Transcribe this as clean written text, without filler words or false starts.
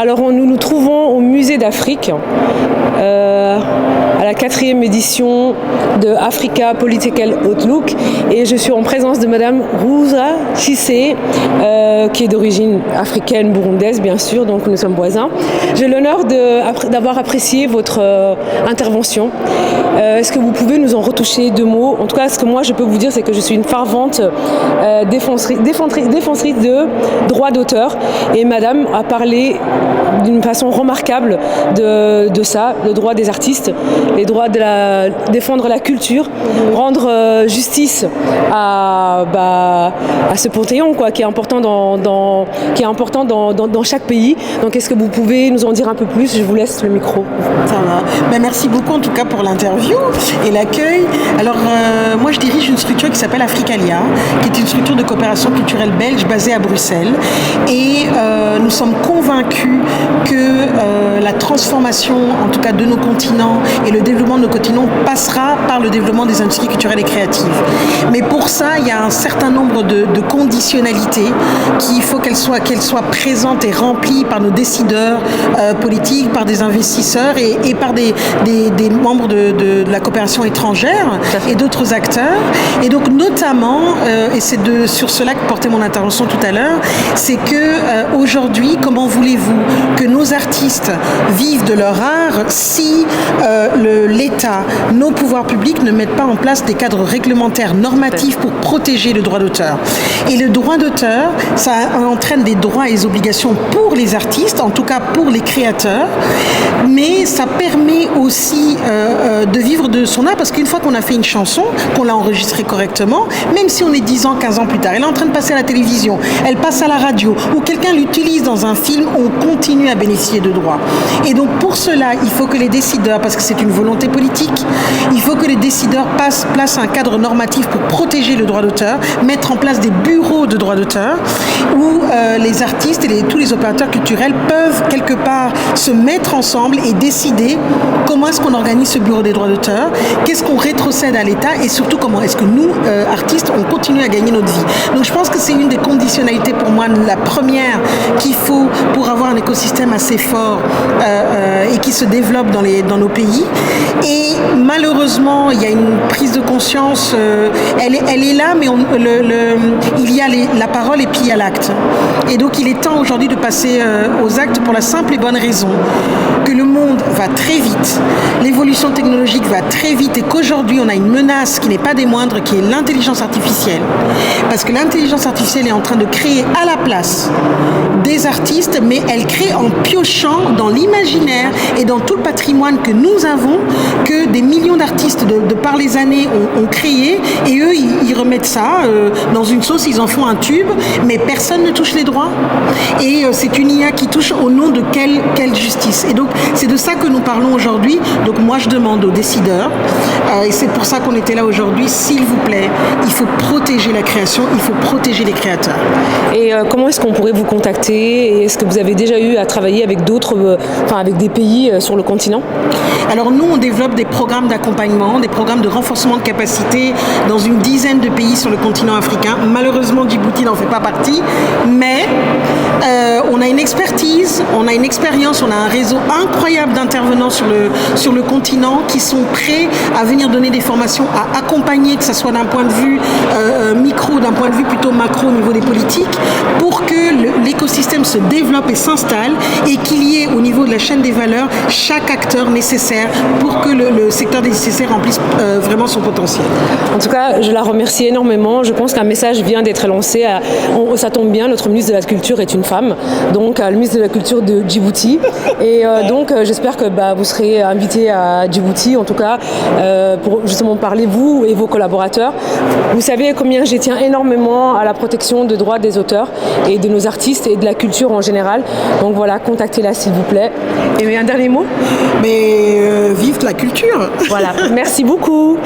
Alors nous nous trouvons au Musée d'Afrique, à la 4e édition de Africa Political Outlook, et je suis en présence de Madame Rouza Cissé, qui est d'origine africaine, burundaise bien sûr, donc nous sommes voisins. J'ai l'honneur d'avoir apprécié votre intervention. Est-ce que vous pouvez nous en retoucher 2 mots? En tout cas, ce que moi je peux vous dire, c'est que je suis une fervente défensrice de droits d'auteur, et Madame a parlé d'une façon remarquable de ça, le droit des artistes, les droits défendre la culture, rendre justice à ce panthéon qui est important dans chaque pays. Donc est-ce que vous pouvez nous en dire un peu plus? Je vous laisse le micro. Ça va. Merci beaucoup en tout cas pour l'interview et l'accueil. Alors moi je dirige une structure qui s'appelle Africalia, qui est une structure de coopération culturelle belge basée à Bruxelles, et nous sommes convaincus que la transformation en tout cas de nos continents et le développement de nos continents passera par le développement des industries culturelles et créatives. Mais pour ça, il y a un certain nombre de conditionnalités qu'il faut qu'elles soient présentes et remplies par nos décideurs politiques, par des investisseurs et par des membres de la coopération étrangère et d'autres acteurs. Et donc notamment, et c'est sur cela que portait mon intervention tout à l'heure, c'est que aujourd'hui, comment voulez-vous que nos artistes vivent de leur art si l'État, nos pouvoirs publics ne mettent pas en place des cadres réglementaires normatifs pour protéger le droit d'auteur. Et le droit d'auteur, ça entraîne des droits et des obligations pour les artistes, en tout cas pour les créateurs, mais ça permet aussi de vivre de son art, parce qu'une fois qu'on a fait une chanson, qu'on l'a enregistrée correctement, même si on est 10 ans, 15 ans plus tard, elle est en train de passer à la télévision, elle passe à la radio, ou quelqu'un l'utilise dans un film, on continue à bénéficier de droits. Et donc pour cela, il faut que les décideurs, parce que c'est une volonté politique, il faut que les décideurs placent un cadre normatif pour protéger le droit d'auteur, mettre en place des bureaux de droit d'auteur où les artistes et tous les opérateurs culturels peuvent quelque part se mettre ensemble et décider comment est-ce qu'on organise ce bureau des droits d'auteur, qu'est-ce qu'on rétrocède à l'État, et surtout comment est-ce que nous, artistes, on continue à gagner notre vie. Donc je pense que c'est une des conditionnalités pour moi, la première qu'il faut pour avoir un écosystème assez fort et qui se développe dans nos pays. Et malheureusement, il y a une prise de conscience, elle est là, mais il y a la parole et puis il y a l'acte. Et donc il est temps aujourd'hui de passer aux actes pour la simple et bonne raison que le monde va très vite, l'évolution technologique va très vite, et qu'aujourd'hui on a une menace qui n'est pas des moindres, qui est l'intelligence artificielle. Parce que l'intelligence artificielle est en train de créer à la place des artistes, mais elle crée en piochant dans l'imaginaire et dans tout le patrimoine que nous avons, que des millions d'artistes de par les années ont créé, et eux ils remettent ça dans une sauce, ils en font un tube, mais personne ne touche les droits, et c'est une IA qui touche au nom de quelle justice. Et donc c'est de ça que nous parlons aujourd'hui. Donc moi je demande aux décideurs, et c'est pour ça qu'on était là aujourd'hui, s'il vous plaît, il faut protéger la création, il faut protéger les créateurs. Et comment est-ce qu'on pourrait vous contacter, et est-ce que vous avez déjà eu à travailler avec avec des pays sur le continent? Alors nous, on développe des programmes d'accompagnement, des programmes de renforcement de capacité dans une dizaine de pays sur le continent africain. Malheureusement, Djibouti n'en fait pas partie, mais on a une expertise, on a une expérience, on a un réseau incroyable d'intervenants sur le continent qui sont prêts à venir donner des formations, à accompagner, que ce soit d'un point de vue micro, d'un point de vue plutôt macro au niveau des politiques, pour que l'écosystème se développe et s'installe, et qu'il y ait au niveau de la chaîne des valeurs chaque acteur nécessaire pour que le secteur des ICC remplisse vraiment son potentiel. En tout cas, je la remercie énormément. Je pense qu'un message vient d'être lancé. Ça tombe bien, notre ministre de la Culture est une femme, donc le ministre de la Culture de Djibouti. Et donc j'espère que vous serez invité à Djibouti, en tout cas, pour justement parler, vous et vos collaborateurs. Vous savez combien j'y tiens énormément à la protection des droits des auteurs et de nos artistes et de la culture en général. Donc voilà, contactez-la s'il vous plaît. Et un dernier mot? Mais vive la culture. Voilà, merci beaucoup.